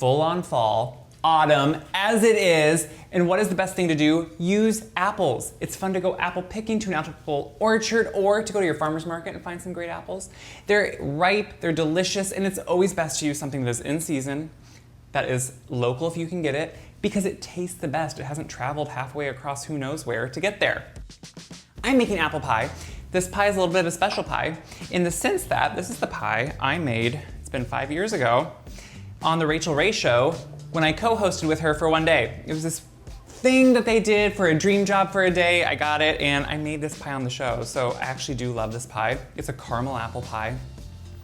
full on fall, autumn as it is, and what is the best thing to do? Use apples. It's fun to go apple picking to an apple orchard or to go to your farmer's market and find some great apples. They're ripe, they're delicious, and it's always best to use something that is in season, that is local if you can get it, because it tastes the best. It hasn't traveled halfway across who knows where to get there. I'm making apple pie. This pie is a little bit of a special pie in the sense that this is the pie I made, it's been 5 years ago, on the Rachel Ray Show when I co-hosted with her for one day. It was this thing that they did for a dream job for a day. I got it and I made this pie on the show. So I actually do love this pie. It's a caramel apple pie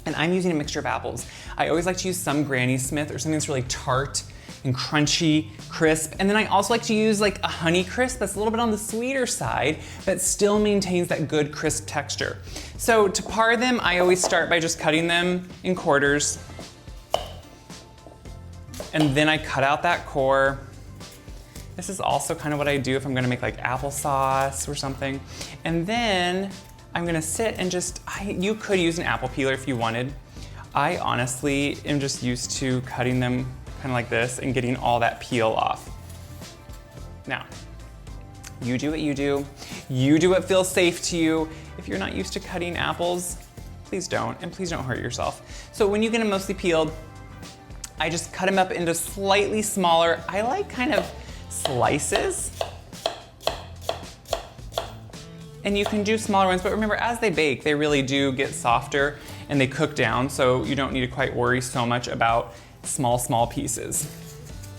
and I'm using a mixture of apples. I always like to use some Granny Smith or something that's really tart and crunchy, crisp. And then I also like to use like a Honeycrisp that's a little bit on the sweeter side, but still maintains that good crisp texture. So to par them, I always start by just cutting them in quarters. And then I cut out that core. This is also kind of what I do if I'm gonna make like applesauce or something. And then I'm gonna sit and just, you could use an apple peeler if you wanted. I honestly am just used to cutting them kind of like this and getting all that peel off. Now, you do what you do. You do what feels safe to you. If you're not used to cutting apples, please don't, and please don't hurt yourself. So when you get them mostly peeled, I just cut them up into slightly smaller, I like kind of slices. And you can do smaller ones, but remember as they bake, they really do get softer and they cook down, so you don't need to quite worry so much about small pieces.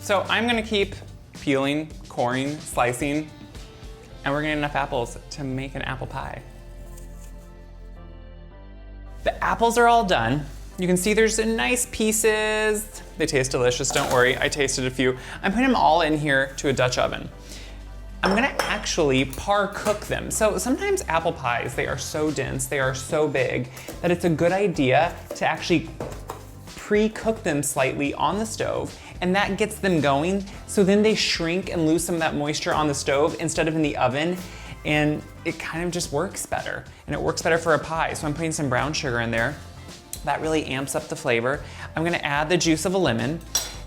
So I'm gonna keep peeling, coring, slicing, and we're gonna get enough apples to make an apple pie. The apples are all done. You can see there's nice pieces. They taste delicious, don't worry. I tasted a few. I'm putting them all in here to a Dutch oven. I'm gonna actually par cook them. So sometimes apple pies, they are so dense, they are so big, that it's a good idea to actually pre-cook them slightly on the stove, and that gets them going, so then they shrink and lose some of that moisture on the stove instead of in the oven, and it kind of just works better. And it works better for a pie, so I'm putting some brown sugar in there. That really amps up the flavor. I'm gonna add the juice of a lemon.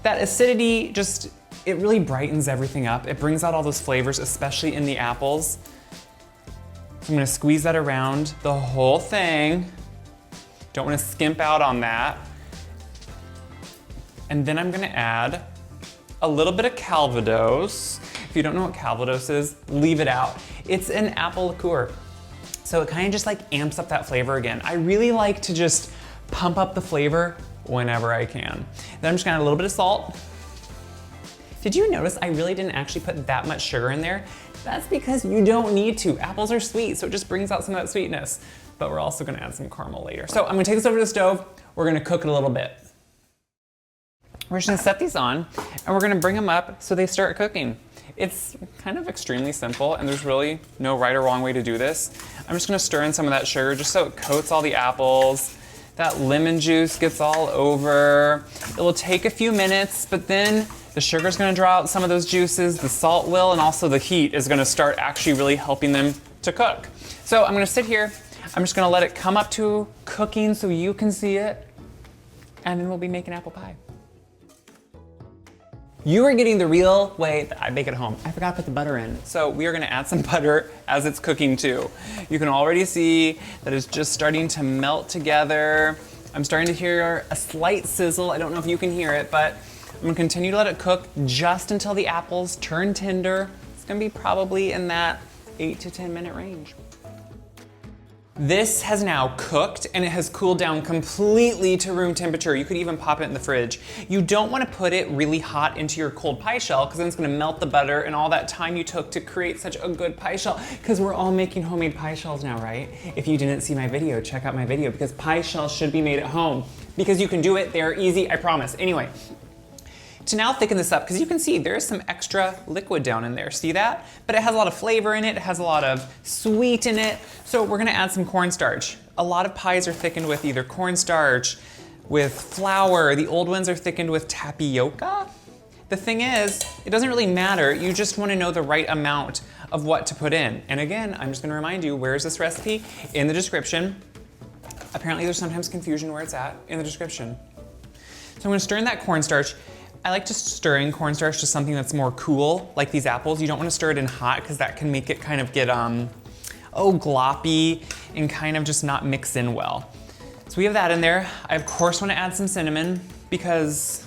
That acidity just, it really brightens everything up. It brings out all those flavors, especially in the apples. So I'm gonna squeeze that around the whole thing. Don't wanna skimp out on that. And then I'm gonna add a little bit of Calvados. If you don't know what Calvados is, leave it out. It's an apple liqueur. So it kind of just like amps up that flavor again. I really like to just pump up the flavor whenever I can. Then I'm just gonna add a little bit of salt. Did you notice I really didn't actually put that much sugar in there? That's because you don't need to. Apples are sweet, so it just brings out some of that sweetness. But we're also gonna add some caramel later. So I'm gonna take this over to the stove. We're gonna cook it a little bit. We're just gonna set these on and we're gonna bring them up so they start cooking. It's kind of extremely simple and there's really no right or wrong way to do this. I'm just gonna stir in some of that sugar just so it coats all the apples. That lemon juice gets all over. It will take a few minutes, but then the sugar's gonna draw out some of those juices, the salt will, and also the heat is gonna start actually really helping them to cook. So I'm gonna sit here, I'm just gonna let it come up to cooking so you can see it, and then we'll be making apple pie. You are getting the real way that I bake at home. I forgot to put the butter in. So we are gonna add some butter as it's cooking too. You can already see that it's just starting to melt together. I'm starting to hear a slight sizzle. I don't know if you can hear it, but I'm gonna continue to let it cook just until the apples turn tender. It's gonna be probably in that 8 to 10 minute range. This has now cooked and it has cooled down completely to room temperature. You could even pop it in the fridge. You don't want to put it really hot into your cold pie shell because then it's going to melt the butter and all that time you took to create such a good pie shell, because we're all making homemade pie shells now, right? If you didn't see my video, check out my video, because pie shells should be made at home because you can do it. They're easy, I promise. Anyway, to now thicken this up, because you can see there's some extra liquid down in there, see that? But it has a lot of flavor in it, it has a lot of sweet in it, so we're gonna add some cornstarch. A lot of pies are thickened with either cornstarch, with flour, the old ones are thickened with tapioca. The thing is, it doesn't really matter, you just wanna know the right amount of what to put in. And again, I'm just gonna remind you, where's this recipe? In the description. Apparently there's sometimes confusion where it's at, in the description. So I'm gonna stir in that cornstarch. I like to stir in cornstarch to something that's more cool, like these apples. You don't want to stir it in hot because that can make it kind of get, gloppy and kind of just not mix in well. So we have that in there. I of course want to add some cinnamon because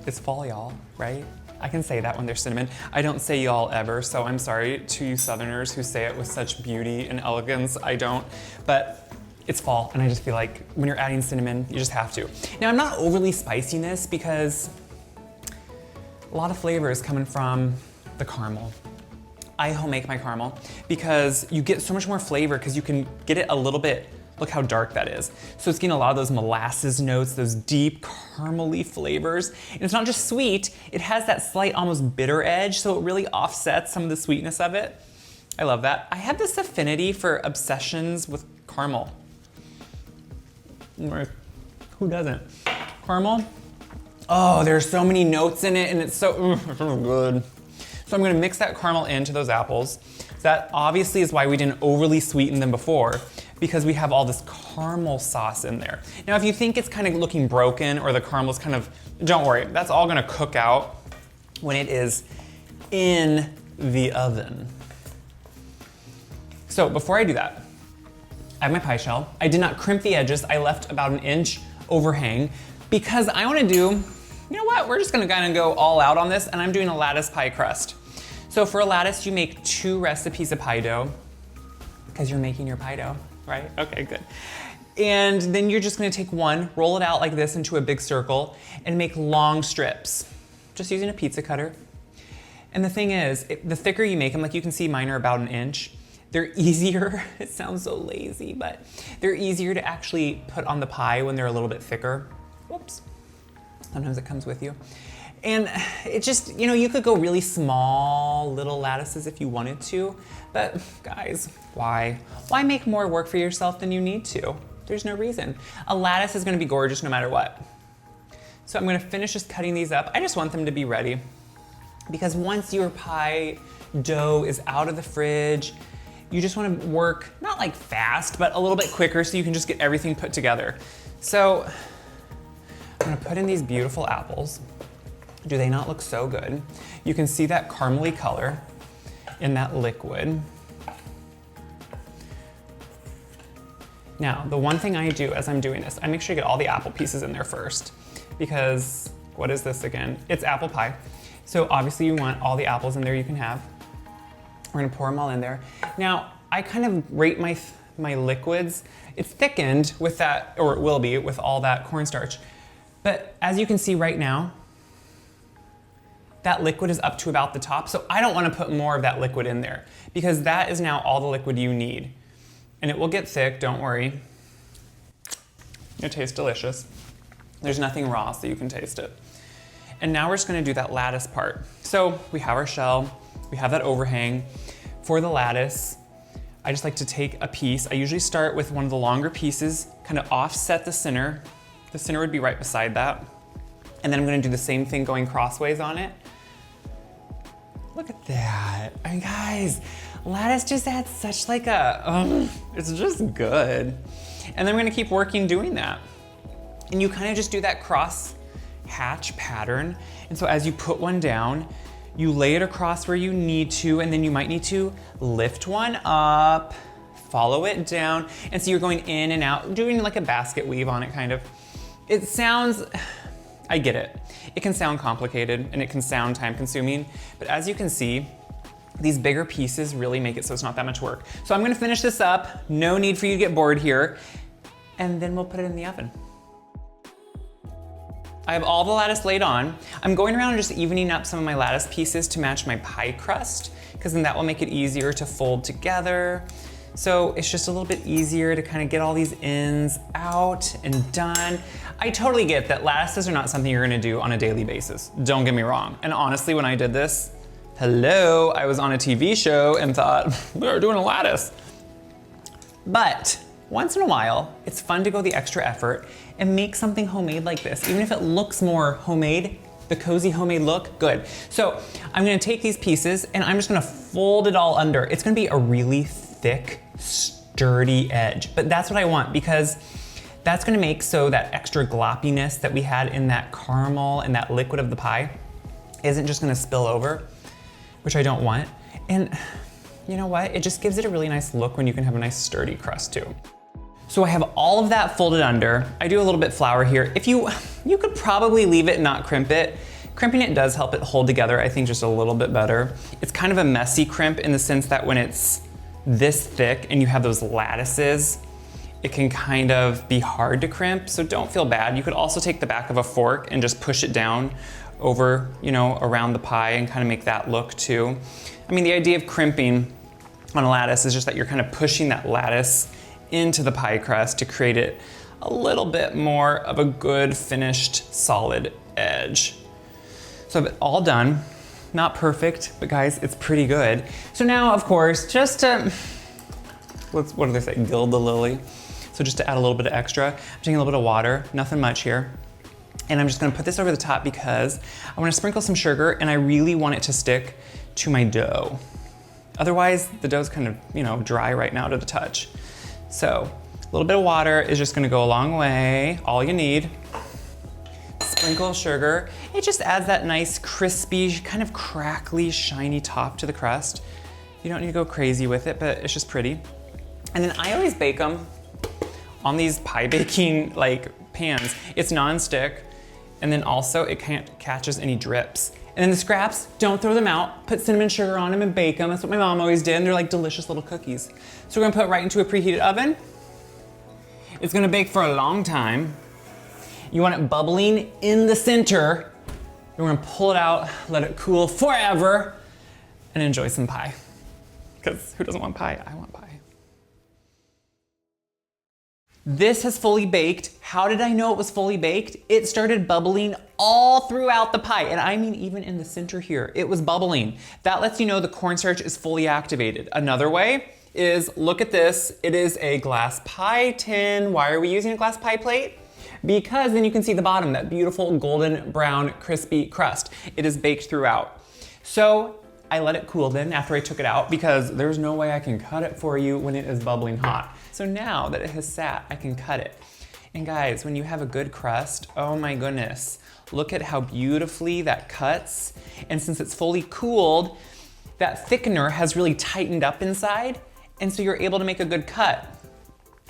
it's fall, y'all, right? I can say that when there's cinnamon. I don't say y'all ever, so I'm sorry to you Southerners who say it with such beauty and elegance. I don't, but it's fall, and I just feel like when you're adding cinnamon, you just have to. Now, I'm not overly spicing this because a lot of flavor is coming from the caramel. I home make my caramel because you get so much more flavor because you can get it a little bit. Look how dark that is. So it's getting a lot of those molasses notes, those deep caramely flavors. And it's not just sweet, it has that slight almost bitter edge, so it really offsets some of the sweetness of it. I love that. I have this affinity for obsessions with caramel. Who doesn't? Caramel? Oh, there's so many notes in it and it's so good. So I'm gonna mix that caramel into those apples. That obviously is why we didn't overly sweeten them before, because we have all this caramel sauce in there. Now, if you think it's kind of looking broken or the caramel's kind of, don't worry, that's all gonna cook out when it is in the oven. So before I do that, I have my pie shell. I did not crimp the edges. I left about 1 inch overhang because I wanna do, you know what? We're just gonna kind of go all out on this, and I'm doing a lattice pie crust. So for a lattice, you make 2 recipes of pie dough because you're making your pie dough. Right? Okay, good. And then you're just gonna take one, roll it out like this into a big circle, and make long strips, just using a pizza cutter. And the thing is, the thicker you make them, like you can see mine are about 1 inch, they're easier, it sounds so lazy, but they're easier to actually put on the pie when they're a little bit thicker. Whoops. Sometimes it comes with you. And it just, you know, you could go really small little lattices if you wanted to, but guys, why? Why make more work for yourself than you need to? There's no reason. A lattice is gonna be gorgeous no matter what. So I'm gonna finish just cutting these up. I just want them to be ready because once your pie dough is out of the fridge, you just wanna work, not like fast, but a little bit quicker so you can just get everything put together. So I'm gonna put in these beautiful apples. Do they not look so good? You can see that caramely color in that liquid. Now, the one thing I do as I'm doing this, I make sure to get all the apple pieces in there first because what is this again? It's apple pie. So obviously you want all the apples in there you can have. We're gonna pour them all in there. Now, I kind of rate my liquids. It's thickened with that, or it will be, with all that cornstarch. But as you can see right now, that liquid is up to about the top, so I don't want to put more of that liquid in there because that is now all the liquid you need. And it will get thick, don't worry. It tastes delicious. There's nothing raw, so you can taste it. And now we're just gonna do that lattice part. So we have our shell, we have that overhang. For the lattice, I just like to take a piece. I usually start with one of the longer pieces, kind of offset the center. The center would be right beside that. And then I'm gonna do the same thing going crossways on it. Look at that. I mean, guys, lattice just adds such like a, it's just good. And then I'm gonna keep working doing that. And you kind of just do that cross hatch pattern. And so as you put one down, you lay it across where you need to, and then you might need to lift one up, follow it down. And so you're going in and out, doing like a basket weave on it kind of. It sounds, I get it. It can sound complicated and it can sound time consuming, but as you can see, these bigger pieces really make it so it's not that much work. So I'm gonna finish this up. No need for you to get bored here. And then we'll put it in the oven. I have all the lattice laid on. I'm going around and just evening up some of my lattice pieces to match my pie crust, because then that will make it easier to fold together. So it's just a little bit easier to kind of get all these ends out and done. I totally get that lattices are not something you're gonna do on a daily basis. Don't get me wrong. And honestly, when I did this, hello, I was on a TV show and thought, we're doing a lattice. But once in a while, it's fun to go the extra effort and make something homemade like this. Even if it looks more homemade, the cozy homemade look, good. So I'm gonna take these pieces and I'm just gonna fold it all under. It's gonna be a really thick, sturdy edge, but that's what I want because That's gonna make so that extra gloppiness that we had in that caramel and that liquid of the pie isn't just gonna spill over, which I don't want. And you know what? It just gives it a really nice look when you can have a nice sturdy crust too. So I have all of that folded under. I do a little bit flour here. If you could probably leave it and not crimp it. Crimping it does help it hold together, I think, just a little bit better. It's kind of a messy crimp in the sense that when it's this thick and you have those lattices, it can kind of be hard to crimp, so don't feel bad. You could also take the back of a fork and just push it down over, you know, around the pie and kind of make that look too. I mean, the idea of crimping on a lattice is just that you're kind of pushing that lattice into the pie crust to create it a little bit more of a good finished solid edge. So I've all done, not perfect, but guys, it's pretty good. So now, of course, just to, what do they say, gild the lily? So just to add a little bit of extra, I'm taking a little bit of water, nothing much here. And I'm just gonna put this over the top because I wanna sprinkle some sugar and I really want it to stick to my dough. Otherwise, the dough's kind of, you know, dry right now to the touch. So a little bit of water is just gonna go a long way, all you need. Sprinkle of sugar. It just adds that nice crispy, kind of crackly, shiny top to the crust. You don't need to go crazy with it, but it's just pretty. And then I always bake them on these pie baking like pans. It's non-stick, and then also it can't catches any drips. And then the scraps, don't throw them out. Put cinnamon sugar on them and bake them. That's what my mom always did, and they're like delicious little cookies. So we're gonna put it right into a preheated oven. It's gonna bake for a long time. You want it bubbling in the center. We're gonna pull it out, let it cool forever, and enjoy some pie. Because who doesn't want pie? I want pie. This has fully baked. How did I know it was fully baked? It started bubbling all throughout the pie, and I mean even in the center here, it was bubbling. That lets you know the cornstarch is fully activated. Another way is, look at this. It is a glass pie tin. Why are we using a glass pie plate? Because then you can see the bottom, that beautiful golden brown crispy crust. It is baked throughout. So I let it cool then after I took it out because there's no way I can cut it for you when it is bubbling hot. So now that it has sat, I can cut it. And guys, when you have a good crust, oh my goodness, look at how beautifully that cuts. And since it's fully cooled, that thickener has really tightened up inside. And so you're able to make a good cut.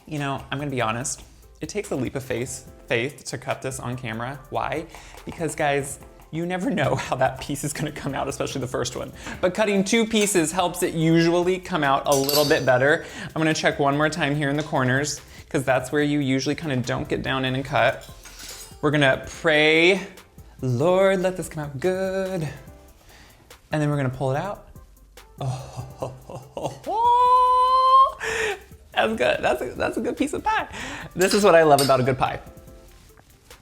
You know, I'm gonna be honest, it takes a leap of faith to cut this on camera. Why? Because guys, you never know how that piece is gonna come out, especially the first one. But cutting two pieces helps it usually come out a little bit better. I'm gonna check one more time here in the corners, because that's where you usually kind of don't get down in and cut. We're gonna pray, Lord, let this come out good. And then we're gonna pull it out. That's good, that's a good piece of pie. This is what I love about a good pie.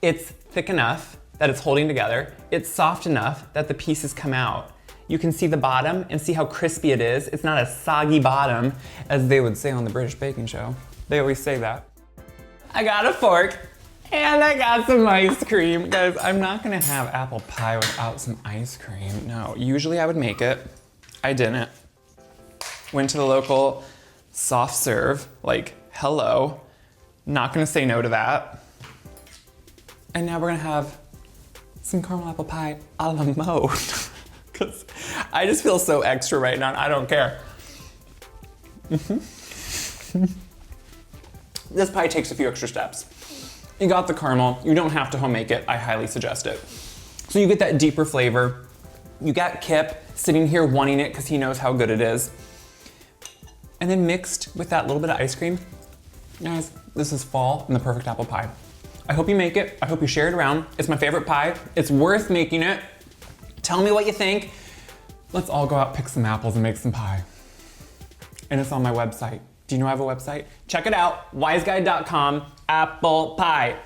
It's thick enough that it's holding together. It's soft enough that the pieces come out. You can see the bottom and see how crispy it is. It's not a soggy bottom, as they would say on the British baking show. They always say that. I got a fork and I got some ice cream. Guys, I'm not gonna have apple pie without some ice cream. No, usually I would make it. I didn't. Went to the local soft serve, like, hello. Not gonna say no to that. And now we're gonna have some caramel apple pie a la mode. Because I just feel so extra right now and I don't care. This pie takes a few extra steps. You got the caramel, you don't have to home make it, I highly suggest it. So you get that deeper flavor. You got Kip sitting here wanting it because he knows how good it is. And then mixed with that little bit of ice cream, guys, this is fall and the perfect apple pie. I hope you make it. I hope you share it around. It's my favorite pie. It's worth making it. Tell me what you think. Let's all go out, pick some apples and make some pie. And it's on my website. Do you know I have a website? Check it out, wiseguide.com, apple pie.